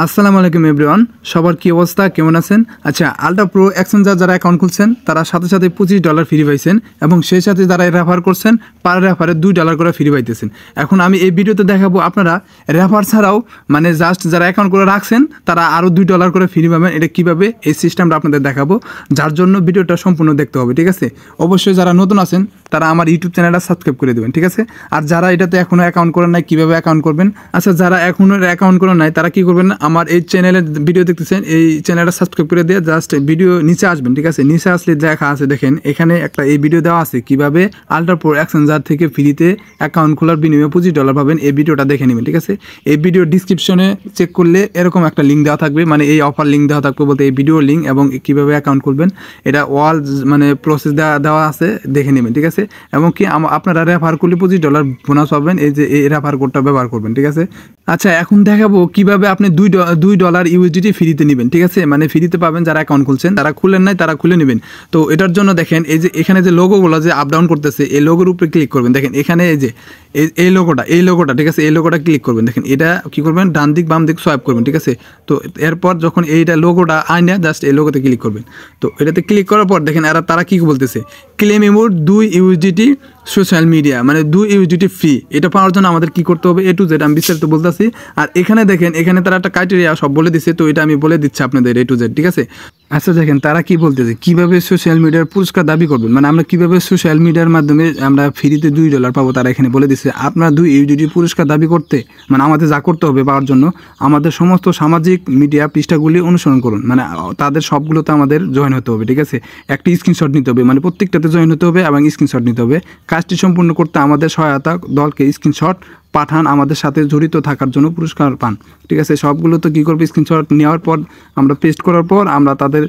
আসসালামু আলাইকুম এভরিওয়ান, সবার কি অবস্থা, কেমন আছেন? আচ্ছা, আলট্রা প্রো এক্সচেঞ্জার যারা অ্যাকাউন্ট খুলছেন তারা সাথে সাথে $25 ফ্রি পাইছেন এবং সেই সাথে যারা রেফার করছেন পার রেফারে $2 করে ফ্রি পাইতেছেন। এখন আমি এই ভিডিওতে দেখাবো আপনারা রেফার ছাড়াও মানে জাস্ট যারা অ্যাকাউন্ট করে রাখছেন তারা আরও $2 করে ফ্রি পাবেন। এটা কীভাবে এই সিস্টেমটা আপনাদের দেখাবো, যার জন্য ভিডিওটা সম্পূর্ণ দেখতে হবে, ঠিক আছে? অবশ্যই যারা নতুন আছেন তারা আমার ইউটিউব চ্যানেলটা সাবস্ক্রাইব করে দেবেন, ঠিক আছে? আর যারা এটাতে এখনও অ্যাকাউন্ট করেন নাই কীভাবে অ্যাকাউন্ট করবেন, আচ্ছা যারা এখনও অ্যাকাউন্ট করেন নাই তারা কী করবেন, আমার এই চ্যানেলের ভিডিও দেখতেছেন এই চ্যানেলটা সাবস্ক্রাইব করে দিয়ে জাস্ট ভিডিও নিচে আসবেন, ঠিক আছে? নিচে আসলে দেখা আছে দেখেন এখানে একটা এই ভিডিও দেওয়া আছে কীভাবে আলট্রা প্রো এক্সচেঞ্জার থেকে ফ্রিতে অ্যাকাউন্ট খোলার বিনিময়ে $25 পাবেন। এই ভিডিওটা দেখে নেবেন, ঠিক আছে? এই ভিডিও ডিসক্রিপশনে চেক করলে এরকম একটা লিঙ্ক দেওয়া থাকবে, মানে এই অফার লিঙ্ক দেওয়া থাকবে বলতে এই ভিডিও লিঙ্ক এবং কীভাবে অ্যাকাউন্ট করবেন এটা ওয়াল মানে প্রসেস দেওয়া আছে, দেখে নেবেন, ঠিক আছে? এবং কি আপনারা রেফার করলে $25 বোনাস পাবেন, এই যে এই রেফার কোডটা ব্যবহার করবেন, ঠিক আছে? আচ্ছা, এখন দেখাবো কিভাবে আপনি $2 ইউএসডিটি ফ্রিতে নেবেন, ঠিক আছে? মানে ফ্রিতে পাবেন যারা অ্যাকাউন্ট খুলছেন, তারা খুলেন নাই তারা খুলে নেবেন। তো এটার জন্য দেখেন এই যে এখানে যে লোগোগুলো যে আপ ডাউন করতেছে এই লোগোর উপরে ক্লিক করবেন। দেখেন এখানে এই যে এই লোগোটা, ঠিক আছে? এই লোগোটা ক্লিক করবেন। দেখেন এটা কি করবেন, ডান দিক বাম দিক সোয়াইপ করবেন, ঠিক আছে? তো এরপর যখন এইটা লোগোটা আইনা জাস্ট এই লোগোতে ক্লিক করবেন। তো এটাতে ক্লিক করার পর দেখেন তারা কি বলতেছে, claim emote 2 USDT social media, মানে 2 ইউএসডিটি ফ্রি। এটা পাওয়ার জন্য আমাদের কি করতে হবে, A to Z আমি বিস্তারিত বলতেছি। আর এখানে দেখেন এখানে তারা একটা ক্রাইটেরিয়া সব বলে দিচ্ছে, তো এটা আমি বলে দিচ্ছি আপনাদের A to Z, ঠিক আছে? আচ্ছা দেখেন তারা কি বলতেছে, কিভাবে সোশ্যাল মিডিয়ার পুরস্কার দাবি করবেন, মানে আমরা কিভাবে সোশ্যাল মিডিয়ার মাধ্যমে আমরা ফ্রিতে $2 পাবো, তারা এখানে বলে দিচ্ছে। আপনারা 2 ইউএসডিটি পুরস্কার দাবি করতে মানে আমাদের যা করতে হবে পাওয়ার জন্য, আমাদের সমস্ত সামাজিক মিডিয়া পৃষ্ঠাগুলি অনুসরণ করুন, মানে তাদের সবগুলোতে আমাদের জয়েন হতে হবে, ঠিক আছে? একটি স্ক্রিনশট নিতে হবে, মানে প্রত্যেকটাতে জয়েন হতে হবে এবং স্ক্রিনশট নিতে হবে। কাজটি সম্পূর্ণ করতে আমাদের সহায়তা দলকে স্ক্রিনশট পাঠান, আমাদের সাথে জড়িত থাকার জন্য পুরস্কার পান, ঠিক আছে? সবগুলো তো কী করবে, স্ক্রিনশট নেওয়ার পর আমরা পেস্ট করার পর আমরা তাদের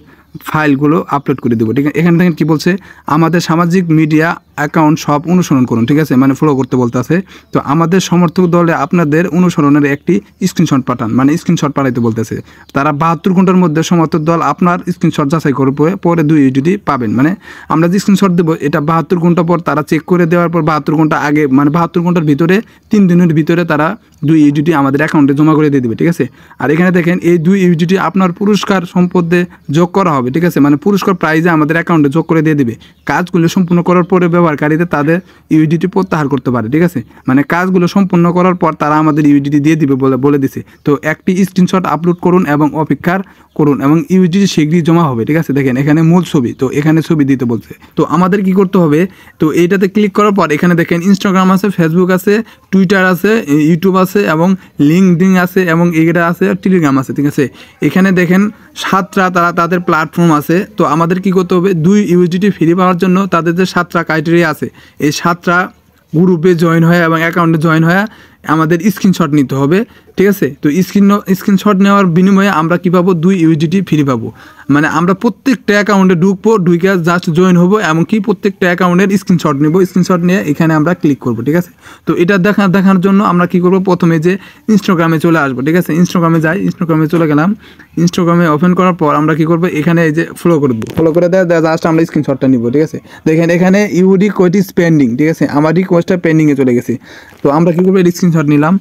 ফাইলগুলো আপলোড করে দেবো, ঠিক আছে? এখানে দেখেন কী বলছে, আমাদের সামাজিক মিডিয়া অ্যাকাউন্ট সব অনুসরণ করুন, ঠিক আছে? মানে ফলো করতে বলতে আছে। তো আমাদের সমর্থক দলে আপনাদের অনুসরণের একটি স্ক্রিনশট পাঠান, মানে স্ক্রিনশট পাঠাইতে বলতেছে। তারা 72 ঘন্টার মধ্যে সমর্থক দল আপনার স্ক্রিনশট যাচাই করে পরে 2 ইউএসডিটি পাবেন। মানে আমরা যে স্ক্রিনশট দেবো এটা 72 ঘন্টা পর তারা চেক করে দেওয়ার পর 72 ঘন্টা আগে, মানে 72 ঘন্টার ভিতরে 3 দিনের ভিতরে তারা 2 ইউএসডিটি আমাদের অ্যাকাউন্টে জমা করে দিয়ে দেবে, ঠিক আছে? আর এখানে দেখেন এই 2 ইউএসডিটি আপনার পুরস্কার সম্পদে যোগ করা হবে, ঠিক আছে? মানে পুরস্কার প্রাইজে আমাদের অ্যাকাউন্টে যোগ করে দিয়ে দেবে। কাজগুলো সম্পূর্ণ করার পরে ব্যবহারকারীদের তাদের ইউএসডিটি প্রত্যাহার করতে পারে, ঠিক আছে? মানে কাজগুলো সম্পূর্ণ করার পর তারা আমাদের ইউএসডিটি দিয়ে দিবে বলে দিছে। তো একটি স্ক্রিনশট আপলোড করুন এবং অপেক্ষা করুন এবং ইউএসডিটি শীঘ্রই জমা হবে, ঠিক আছে? দেখেন এখানে মূল ছবি, তো এখানে ছবি দিতে বলছে। তো আমাদের কি করতে হবে, তো এইটাতে ক্লিক করার পর এখানে দেখেন ইনস্টাগ্রাম আছে, ফেসবুক আছে, টুইটার আছে, ইউটিউব আছে এবং লিঙ্কডইন আছে এবং এটা আছে, টেলিগ্রাম আছে, ঠিক আছে? এখানে দেখেন 7টা তাদের প্ল্যাটফর্ম আছে। তো আমাদের কি করতে হবে, 2 ইউএসডিটি ফ্রি পাওয়ার জন্য তাদের যে 7টা ক্রাইটেরিয়া আছে এই 7টা গ্রুপে জয়েন হয়ে এবং অ্যাকাউন্টে জয়েন হয়ে আমাদের স্ক্রিনশট নিতে হবে, ঠিক আছে? তো স্ক্রিনশট নেওয়ার বিনিময়ে আমরা কী পাবো, 2 ইউএসডিটি ফ্রি পাবো। মানে আমরা প্রত্যেকটা অ্যাকাউন্টে ঢুকে জাস্ট জয়েন হবো, এমনকি প্রত্যেকটা অ্যাকাউন্টের স্ক্রিনশট নেব। স্ক্রিনশট নিয়ে এখানে আমরা ক্লিক করব, ঠিক আছে? তো এটা দেখার জন্য আমরা কী করব, প্রথমে যে ইনস্টাগ্রামে চলে আসবো, ঠিক আছে? ইনস্টাগ্রামে যাই, ইনস্টাগ্রামে চলে গেলাম। ইনস্টাগ্রামে ওপেন করার পর আমরা কী করবো, এখানে এই যে ফলো করে দেবো, ফলো করে দেওয়া জাস্ট আমরা স্ক্রিনশটটা নিব, ঠিক আছে? দেখেন এখানে ইউ রিকোয়েস্ট ইজ পেন্ডিং, ঠিক আছে? আমার রিকোয়েস্টটা পেন্ডিংয়ে চলে গেছে। তো আমরা কী করবো, স্ক্রিনশট নিলাম,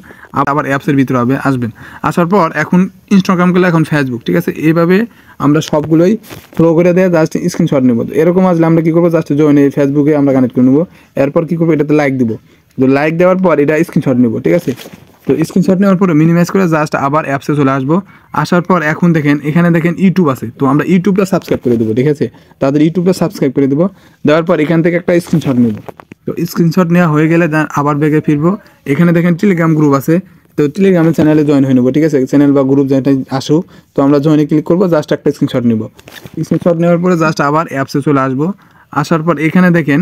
আবার অ্যাপসের ভিতরে আসবেন। আসার পর এখন ইনস্টাগ্রাম করলে এখন ফেসবুক, ঠিক আছে? এইভাবে আমরা সবগুলোই ফলো করে দেওয়া জাস্ট স্ক্রিনশট নেব। এরকম আসলে আমরা কী করবো, জাস্ট জয়েন এই ফেসবুকে আমরা কানেক্ট করে নেবো। এরপর কী করবো, এটাতে লাইক দিব। তো লাইক দেওয়ার পর এটা স্ক্রিনশট নেব, ঠিক আছে? তো স্ক্রিনশট নেওয়ার পরে মিনিমাইজ করে জাস্ট আবার অ্যাপসে চলে আসবো। আসার পর এখন দেখেন এখানে দেখেন ইউটিউব আছে, তো আমরা ইউটিউবটা সাবস্ক্রাইব করে দেবো, ঠিক আছে? তাদের ইউটিউবটা সাবস্ক্রাইব করে দেবো। দেওয়ার পর এখান থেকে একটা স্ক্রিনশট নেব। তো স্ক্রিনশট নেওয়া হয়ে গেলে আবার ব্যাগে ফিরবো। এখানে দেখেন টেলিগ্রাম গ্রুপ আছে, তো টেলিগ্রামের চ্যানেলে জয়েন হয়ে নেবো, ঠিক আছে? চ্যানেল বা গ্রুপ যেটা আসুক, তো আমরা জয়েনে ক্লিক করবো, জাস্ট একটা স্ক্রিনশট নেব। স্ক্রিনশট নেওয়ার পরে জাস্ট আবার অ্যাপসে চলে আসবো। আসার পর এখানে দেখেন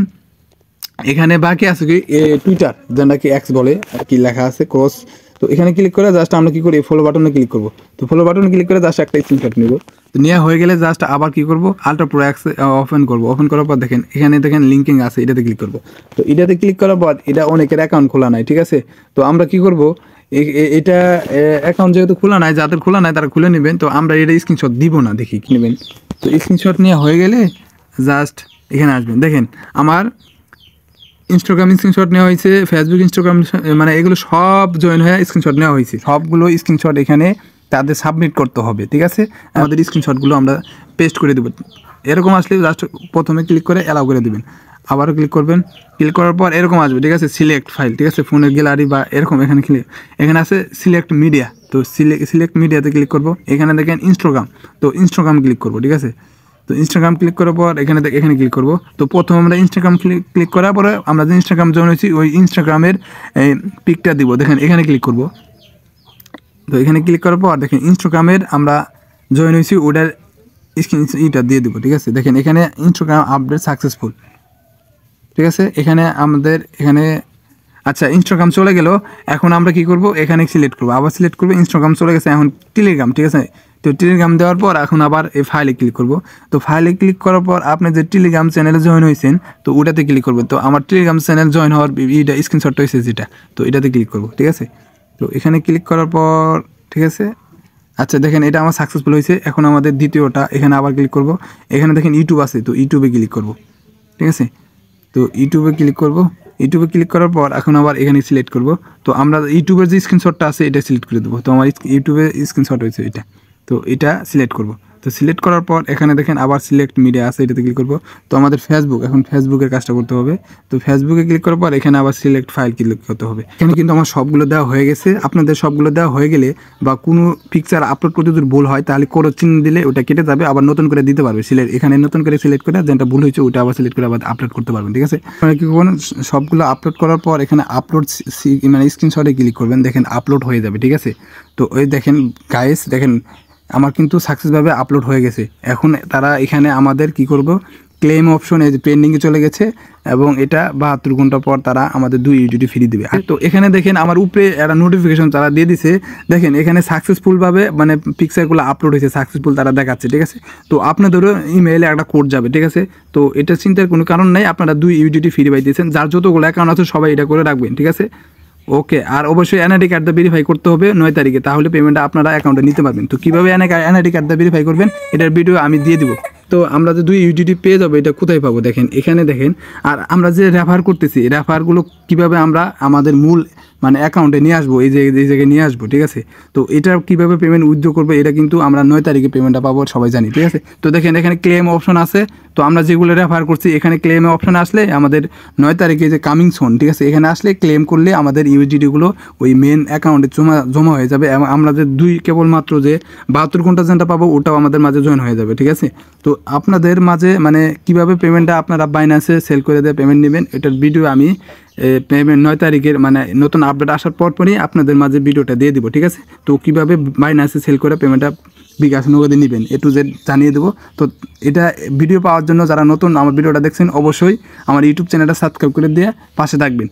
এখানে বাকি আছে কি টুইটার, যেটাকে এক্স বলে আর কি, লেখা আছে ক্রস। তো এখানে ক্লিক করে জাস্ট আমরা কী করি, ফলো বাটনে ক্লিক করবো। তো ফলো বাটনে ক্লিক করে জাস্ট একটা স্ক্রিনশট নেব। তো নেওয়া হয়ে গেলে জাস্ট আবার কী করবো, আলট্রা প্রো এক্স ওপেন করবো। ওপেন করার পর দেখেন এখানে দেখেন লিঙ্কিং আছে, এটাতে ক্লিক করবো। তো এটাতে ক্লিক করার পর এটা অনেকের অ্যাকাউন্ট খোলা নাই, ঠিক আছে? তো আমরা কী করবো, এটা অ্যাকাউন্ট যেহেতু খোলা নাই, যাদের খোলা নাই তারা খুলে নেবেন। তো আমরা এটা স্ক্রিনশট দিব না, দেখি কী নেবেন। তো স্ক্রিনশট নেওয়া হয়ে গেলে জাস্ট এখানে আসবেন। দেখেন আমার ইনস্টাগ্রাম স্ক্রিনশট নেওয়া হয়েছে, ফেসবুক ইনস্টাগ্রাম মানে এগুলো সব জয়েন হয়ে স্ক্রিনশট নেওয়া হয়েছে, সবগুলো স্ক্রিনশট এখানে তাদের সাবমিট করতে হবে, ঠিক আছে। আমাদের স্ক্রিনশটগুলো আমরা পেস্ট করে দেবো। এরকম আসলে জাস্ট প্রথমে ক্লিক করে অ্যালাউ করে দেবেন, আবারও ক্লিক করবেন। ক্লিক করার পর এরকম আসবে, ঠিক আছে, সিলেক্ট ফাইল, ঠিক আছে, ফোনের গ্যালারি বা এরকম এখানে আছে সিলেক্ট মিডিয়া। তো সিলেক্ট মিডিয়াতে ক্লিক করব। এখানে দেখেন ইনস্টাগ্রাম, তো ইনস্টাগ্রাম ক্লিক করব, ঠিক আছে। তো ইনস্টাগ্রাম ক্লিক করার পর এখানে ক্লিক করব। তো প্রথম আমরা ইনস্টাগ্রাম ক্লিক করার পরে আমরা যে ইনস্টাগ্রাম জয়েন হয়েছি ওই ইনস্টাগ্রামের পিকটা দিব, দেখেন এখানে ক্লিক করব। তো এখানে ক্লিক করার পর দেখেন ইনস্টাগ্রামের আমরা জয়েন হয়েছি ওটার স্ক্রিনটা দিয়ে দেবো, ঠিক আছে। দেখেন এখানে ইনস্টাগ্রাম আপডেট সাকসেসফুল, ঠিক আছে। এখানে আমাদের আচ্ছা ইনস্টাগ্রাম চলে গেল। এখন আমরা কি করব, এখানে সিলেক্ট করব, আবার সিলেক্ট করব, ইনস্টাগ্রাম চলে গেছে, এখন টেলিগ্রাম, ঠিক আছে। তো টেলিগ্রাম দেওয়ার পর এখন আবার এই ফাইলে ক্লিক করব। তো ফাইলে ক্লিক করার পর আপনি যে টেলিগ্রাম চ্যানেলে জয়েন হয়েছেন তো ওটাতে ক্লিক করবেন। তো আমার টেলিগ্রাম চ্যানেল জয়েন হওয়ার এইটা স্ক্রিনশটটা হয়েছে যেটা, তো এটাতে ক্লিক করব, ঠিক আছে। তো এখানে ক্লিক করার পর, ঠিক আছে, আচ্ছা দেখেন এটা আমার সাকসেসফুল হয়েছে। এখন আমাদের দ্বিতীয়টা, এখানে আবার ক্লিক করব। এখানে দেখেন ইউটিউব আছে, তো ইউটিউবে ক্লিক করব, ঠিক আছে। তো ইউটিউবে ক্লিক করব। ইউটিউবে ক্লিক করার পর এখন আবার এখানে সিলেক্ট করব। তো আমরা ইউটিউবের যে স্ক্রিনশটটা আছে এটা সিলেক্ট করে দেবো। তো আমার ইউটিউবে স্ক্রিনশট হয়েছে এটা, তো এটা সিলেক্ট করব। তো সিলেক্ট করার পর এখানে দেখেন আবার সিলেক্ট মিডিয়া আছে, এটাতে ক্লিক করব। তো আমাদের ফেসবুক, এখন ফেসবুকের কাজটা করতে হবে। তো ফেসবুকে ক্লিক করার পর এখানে আবার সিলেক্ট ফাইল ক্লিক করতে হবে। এখানে কিন্তু আমার সবগুলো দেওয়া হয়ে গেছে। আপনাদের সবগুলো দেওয়া হয়ে গেলে বা কোনো পিকচার আপলোড করতে যদি ভুল হয় তাহলে কোড চিহ্ন দিলে ওটা কেটে যাবে, আবার নতুন করে দিতে পারবে। এখানে নতুন করে সিলেক্ট করে যেটা ভুল হয়েছে ওটা আবার সিলেক্ট করে আবার আপলোড করতে পারবেন, ঠিক আছে। আপনারা কী করবেন, সবগুলো আপলোড করার পর এখানে আপলোড মানে স্ক্রিনশটে ক্লিক করবেন, দেখেন আপলোড হয়ে যাবে, ঠিক আছে। তো ওই দেখেন গাইস, দেখেন আমার কিন্তু সাকসেসভাবে আপলোড হয়ে গেছে। এখন তারা এখানে আমাদের কি করব, ক্লেম অপশন এই যে পেন্ডিংয়ে চলে গেছে এবং এটা 72 ঘন্টা পর তারা আমাদের 2 ইউডিটি ফ্রি দেবে। তো এখানে দেখেন আমার উপরে একটা নোটিফিকেশন তারা দিয়ে দিছে, দেখেন এখানে সাকসেসফুলভাবে মানে পিকচারগুলো আপলোড হয়েছে, সাকসেসফুল তারা দেখাচ্ছে, ঠিক আছে। তো আপনাদেরও ইমেইলে একটা কোড যাবে, ঠিক আছে। তো এটা চিন্তার কোনো কারণ নাই, আপনারা 2 ইউডিটি ফ্রি পাইতেছেন। যার যতগুলো অ্যাকাউন্ট আছে সবাই এটা করে রাখবেন, ঠিক আছে। ওকে, আর অবশ্যই এনআইডি কার্ডটা ভেরিফাই করতে হবে 9 তারিখে, তাহলে পেমেন্টটা আপনারা অ্যাকাউন্টে নিতে পারবেন। তো কীভাবে এনআইডি কার্ডটা ভেরিফাই করবেন এটার ভিডিও আমি দিয়ে দিব। তো আমরা যে 2 ইউডিটি পেয়ে যাবো এটা কোথায় পাবো, দেখেন এখানে দেখেন। আর আমরা যে রেফার করতেছি রেফারগুলো কীভাবে আমরা আমাদের মূল মানে অ্যাকাউন্টে নিয়ে আসবো, এই জায়গায় নিয়ে আসবো, ঠিক আছে। তো এটা কীভাবে পেমেন্ট উইথড্র করবো এটা কিন্তু আমরা 9 তারিখে পেমেন্টটা পাবো সবাই জানি, ঠিক আছে। তো দেখেন এখানে ক্লেম অপশন আছে। তো আমরা যেগুলো রেফার করছি এখানে ক্লেমে অপশন আসলে আমাদের 9 তারিখে যে কামিং সোন, ঠিক আছে, এখানে আসলে ক্লেম করলে আমাদের ইউজিডিগুলো ওই মেন অ্যাকাউন্টে জমা হয়ে যাবে এবং আমরা যে কেবলমাত্র যে 72 ঘন্টা যেটা পাবো ওটাও আমাদের মাঝে জয়েন হয়ে যাবে, ঠিক আছে। তো আপনাদের মাঝে মানে কিভাবে পেমেন্টটা আপনারা বাইন্যান্সে সেল করে দিয়ে পেমেন্ট নেবেন এটার ভিডিও আমি পেমেন্ট 9 তারিখের মানে নতুন আপডেট আসার পরই আপনাদের মাঝে ভিডিওটা দিয়ে দিব, ঠিক আছে। তো কীভাবে বাইন্যান্সে সেল করে পেমেন্টটা বিকাশ নগদে নেবেন A to Z জানিয়ে দেবো। তো এটা ভিডিও পাওয়ার জন্য যারা নতুন আমার ভিডিওটা দেখছেন অবশ্যই আমার ইউটিউব চ্যানেলটা সাবস্ক্রাইব করে দিয়ে পাশে থাকবেন।